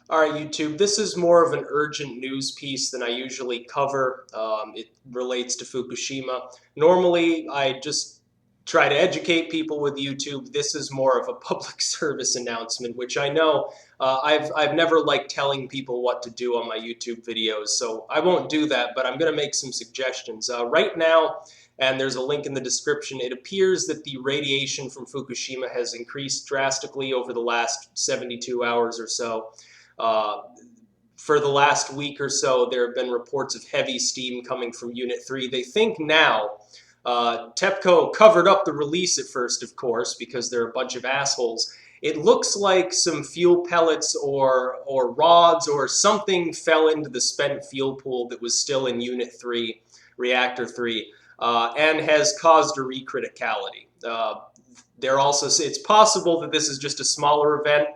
All right, YouTube, this is more of an urgent news piece than I usually cover. It relates to Fukushima. Normally, I just try to educate people with YouTube. This is more of a public service announcement, which I know I've never liked telling people what to do on my YouTube videos, so I won't do that, but I'm going to make some suggestions. Right now, and there's a link in the description, it appears that the radiation from Fukushima has increased drastically over the last 72 hours or so. Uh, for the last week or so, there have been reports of heavy steam coming from Unit 3. They think now, TEPCO covered up the release at first, of course, because they're a bunch of assholes. It looks like some fuel pellets or rods or something fell into the spent fuel pool that was still in Unit 3, Reactor 3, and has caused a recriticality. It's possible that this is just a smaller event,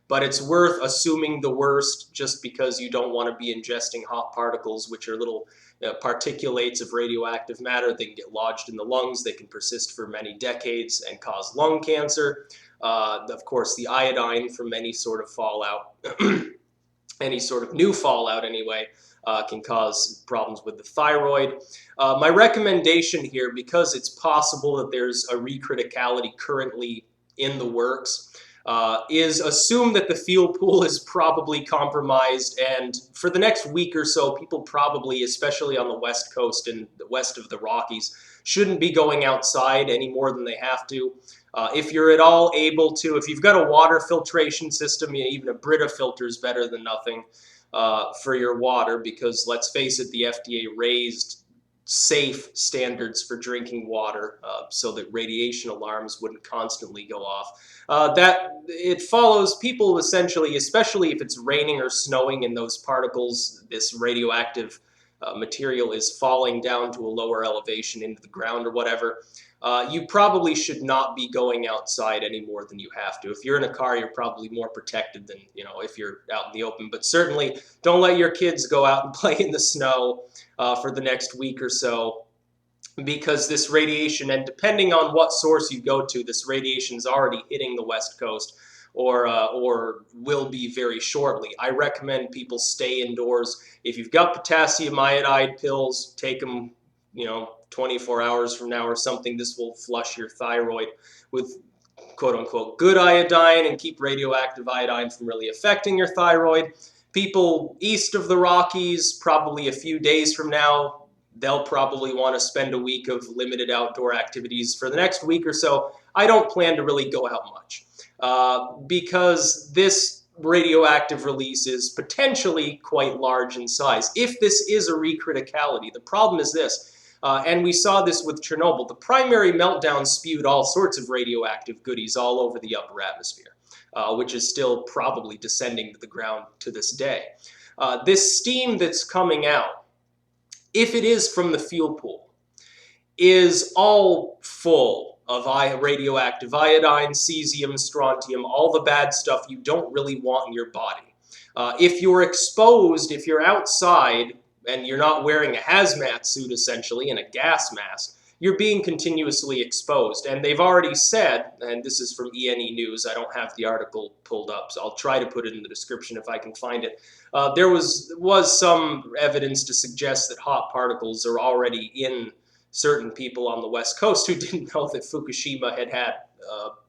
but it's worth assuming the worst just because you don't want to be ingesting hot particles, which are little particulates of radioactive matter. They can get lodged in the lungs. They can persist for many decades and cause lung cancer. Of course, the iodine from any sort of fallout, any sort of new fallout anyway, can cause problems with the thyroid. My recommendation here, because it's possible that there's a recriticality currently in the works, is assume that the fuel pool is probably compromised, and for the next week or so, people probably, especially on the West Coast and the west of the Rockies, shouldn't be going outside any more than they have to. If you're at all able to, if you've got a water filtration system, even a Brita filter is better than nothing for your water, because let's face it, the FDA raised safe standards for drinking water so that radiation alarms wouldn't constantly go off. That it follows people essentially, especially if it's raining or snowing and those particles, this radioactive material is falling down to a lower elevation into the ground or whatever. You probably should not be going outside any more than you have to. If you're in a car, you're probably more protected than, if you're out in the open. But certainly don't let your kids go out and play in the snow for the next week or so, because this radiation, and depending on what source you go to, this radiation is already hitting the West Coast or will be very shortly. I recommend people stay indoors. If you've got potassium iodide pills, take them, 24 hours from now or something. This will flush your thyroid with quote-unquote good iodine and keep radioactive iodine from really affecting your thyroid. People east of the Rockies, probably a few days from now, they'll probably want to spend a week of limited outdoor activities. For the next week or so, I don't plan to really go out much because this radioactive release is potentially quite large in size. If this is a recriticality, the problem is this, and we saw this with Chernobyl, the primary meltdown spewed all sorts of radioactive goodies all over the upper atmosphere, which is still probably descending to the ground to this day. This steam that's coming out, if it is from the fuel pool, is all full of radioactive iodine, cesium, strontium, all the bad stuff you don't really want in your body. If you're exposed, if you're outside and you're not wearing a hazmat suit essentially and a gas mask, you're being continuously exposed. And they've already said, and this is from ENE News, I don't have the article pulled up, so I'll try to put it in the description if I can find it. There was some evidence to suggest that hot particles are already in certain people on the West Coast who didn't know that Fukushima had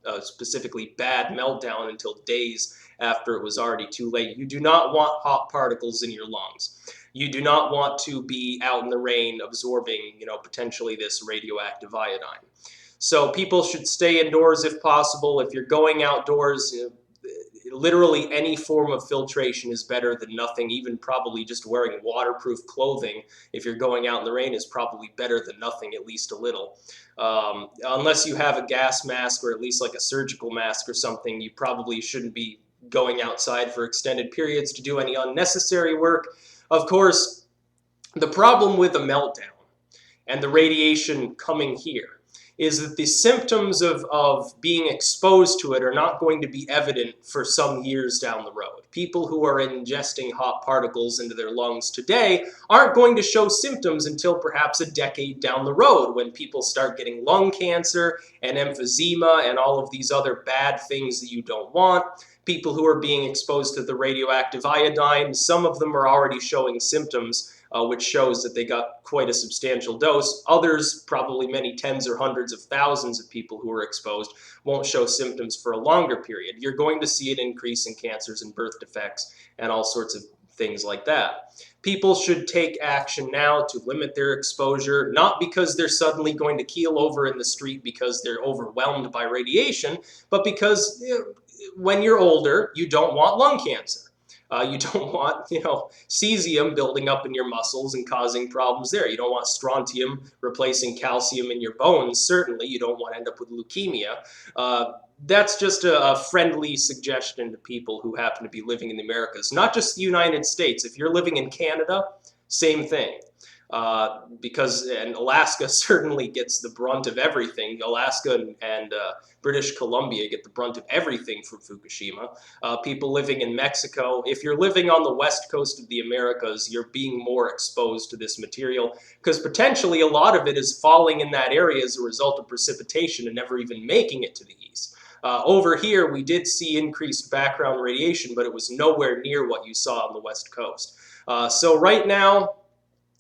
a specifically bad meltdown until days after it was already too late. You do not want hot particles in your lungs. You do not want to be out in the rain absorbing, potentially this radioactive iodine. So people should stay indoors if possible. If you're going outdoors, literally any form of filtration is better than nothing. Even probably just wearing waterproof clothing if you're going out in the rain is probably better than nothing, at least a little. Unless you have a gas mask or at least like a surgical mask or something, you probably shouldn't be going outside for extended periods to do any unnecessary work. Of course, the problem with a meltdown and the radiation coming here is that the symptoms of being exposed to it are not going to be evident for some years down the road. People who are ingesting hot particles into their lungs today aren't going to show symptoms until perhaps a decade down the road, when people start getting lung cancer and emphysema and all of these other bad things that you don't want. people who are being exposed to the radioactive iodine. Some of them are already showing symptoms, which shows that they got quite a substantial dose. Others, probably many tens or hundreds of thousands of people who are exposed, won't show symptoms for a longer period. You're going to see an increase in cancers and birth defects and all sorts of things like that. People should take action now to limit their exposure, not because they're suddenly going to keel over in the street because they're overwhelmed by radiation, but because when you're older, you don't want lung cancer. You don't want, cesium building up in your muscles and causing problems there. You don't want strontium replacing calcium in your bones. Certainly, you don't want to end up with leukemia. That's just a friendly suggestion to people who happen to be living in the Americas, not just the United States. If you're living in Canada, same thing. And Alaska certainly gets the brunt of everything. Alaska and British Columbia get the brunt of everything from Fukushima. People living in Mexico, if you're living on the west coast of the Americas, you're being more exposed to this material because potentially a lot of it is falling in that area as a result of precipitation and never even making it to the east. Over here, we did see increased background radiation, but it was nowhere near what you saw on the west coast. So right now,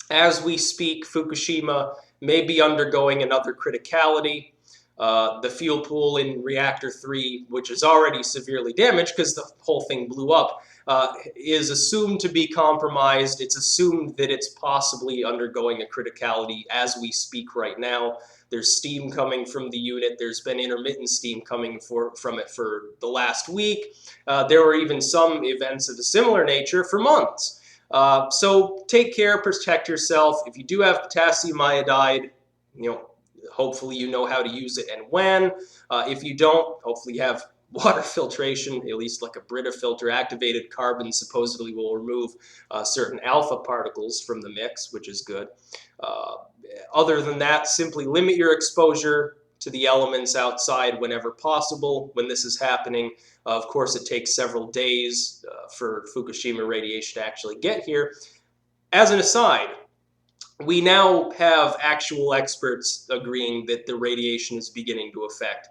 as we speak, Fukushima may be undergoing another criticality. The fuel pool in reactor 3, which is already severely damaged because the whole thing blew up, is assumed to be compromised. It's assumed that it's possibly undergoing a criticality as we speak right now. There's steam coming from the unit. There's been intermittent steam coming from it for the last week. There were even some events of a similar nature for months. So take care, protect yourself. If you do have potassium iodide, hopefully you know how to use it and when. If you don't, hopefully you have water filtration, at least like a Brita filter. Activated carbon supposedly will remove certain alpha particles from the mix, which is good. Other than that, simply limit your exposure to the elements outside whenever possible when this is happening. Of course, it takes several days for Fukushima radiation to actually get here. As an aside, we now have actual experts agreeing that the radiation is beginning to affect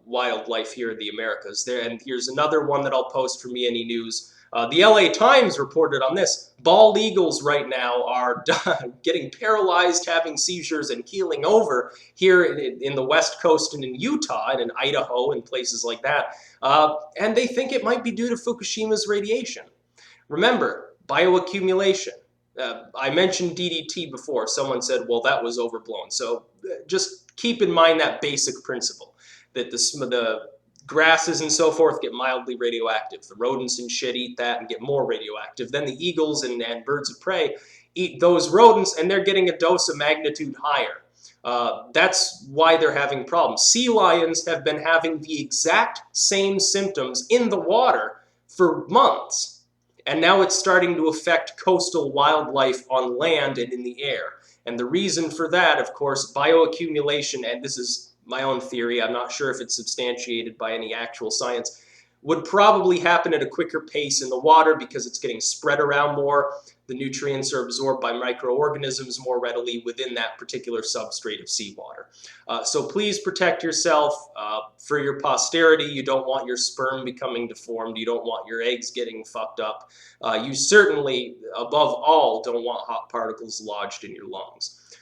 wildlife here in the Americas. And here's another one that I'll post from E&E News. The LA Times reported on this. Bald eagles right now are getting paralyzed, having seizures, and keeling over here in the West Coast and in Utah and in Idaho and places like that. And they think it might be due to Fukushima's radiation. Remember, bioaccumulation. I mentioned DDT before. Someone said, well, that was overblown. So just keep in mind that basic principle, that the grasses and so forth get mildly radioactive. The rodents and shit eat that and get more radioactive. Then the eagles and birds of prey eat those rodents, and they're getting a dose of magnitude higher. That's why they're having problems. Sea lions have been having the exact same symptoms in the water for months. And now it's starting to affect coastal wildlife on land and in the air. And the reason for that, of course, bioaccumulation, and this is my own theory, I'm not sure if it's substantiated by any actual science, would probably happen at a quicker pace in the water because it's getting spread around more. The nutrients are absorbed by microorganisms more readily within that particular substrate of seawater. So please protect yourself for your posterity. You don't want your sperm becoming deformed. You don't want your eggs getting fucked up. You certainly, above all, don't want hot particles lodged in your lungs.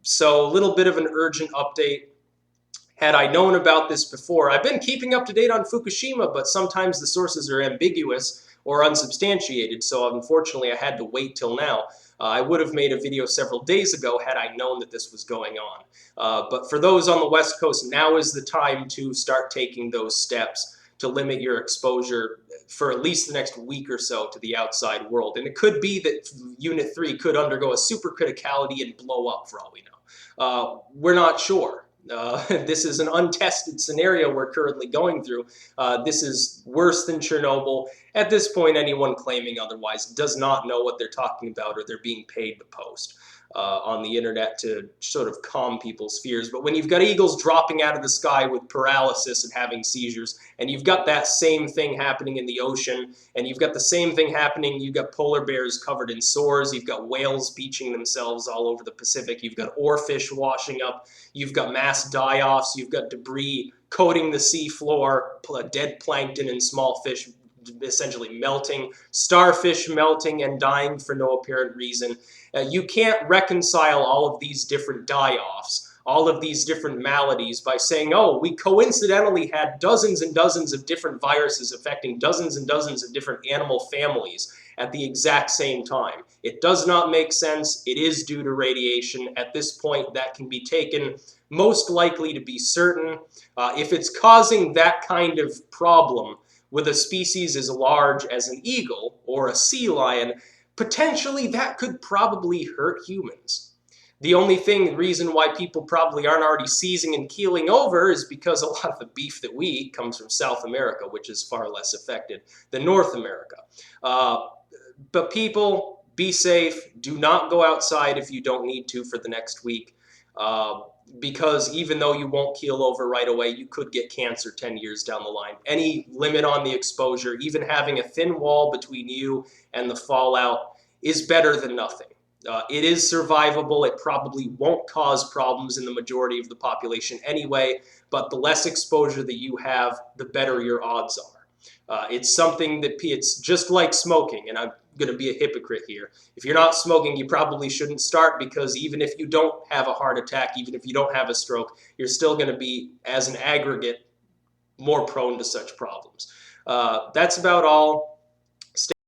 So a little bit of an urgent update. Had I known about this before, I've been keeping up to date on Fukushima, but sometimes the sources are ambiguous or unsubstantiated, so unfortunately I had to wait till now. I would have made a video several days ago had I known that this was going on. But for those on the West Coast, now is the time to start taking those steps to limit your exposure for at least the next week or so to the outside world. And it could be that Unit 3 could undergo a supercriticality and blow up for all we know. We're not sure. This is an untested scenario we're currently going through. This is worse than Chernobyl. At this point, anyone claiming otherwise does not know what they're talking about or they're being paid to post. on the internet to sort of calm people's fears. But when you've got eagles dropping out of the sky with paralysis and having seizures, and you've got that same thing happening in the ocean, and you've got the same thing happening, you've got polar bears covered in sores, you've got whales beaching themselves all over the Pacific, you've got oarfish washing up, you've got mass die-offs, you've got debris coating the sea floor, dead plankton and small fish essentially melting, starfish melting and dying for no apparent reason. You can't reconcile all of these different die-offs, all of these different maladies by saying, oh, we coincidentally had dozens and dozens of different viruses affecting dozens and dozens of different animal families at the exact same time. It does not make sense. It is due to radiation. At this point, that can be taken most likely to be certain. If it's causing that kind of problem with a species as large as an eagle or a sea lion, potentially that could probably hurt humans. The only reason why people probably aren't already seizing and keeling over is because a lot of the beef that we eat comes from South America, which is far less affected than North America. But people, be safe. Do not go outside if you don't need to for the next week. Because even though you won't keel over right away, you could get cancer 10 years down the line. Any limit on the exposure, even having a thin wall between you and the fallout, is better than nothing. It is survivable. It probably won't cause problems in the majority of the population anyway, but the less exposure that you have, the better your odds are. It's something that it's just like smoking, and I'm going to be a hypocrite here. If you're not smoking, you probably shouldn't start, because even if you don't have a heart attack, even if you don't have a stroke, you're still going to be, as an aggregate, more prone to such problems. That's about all.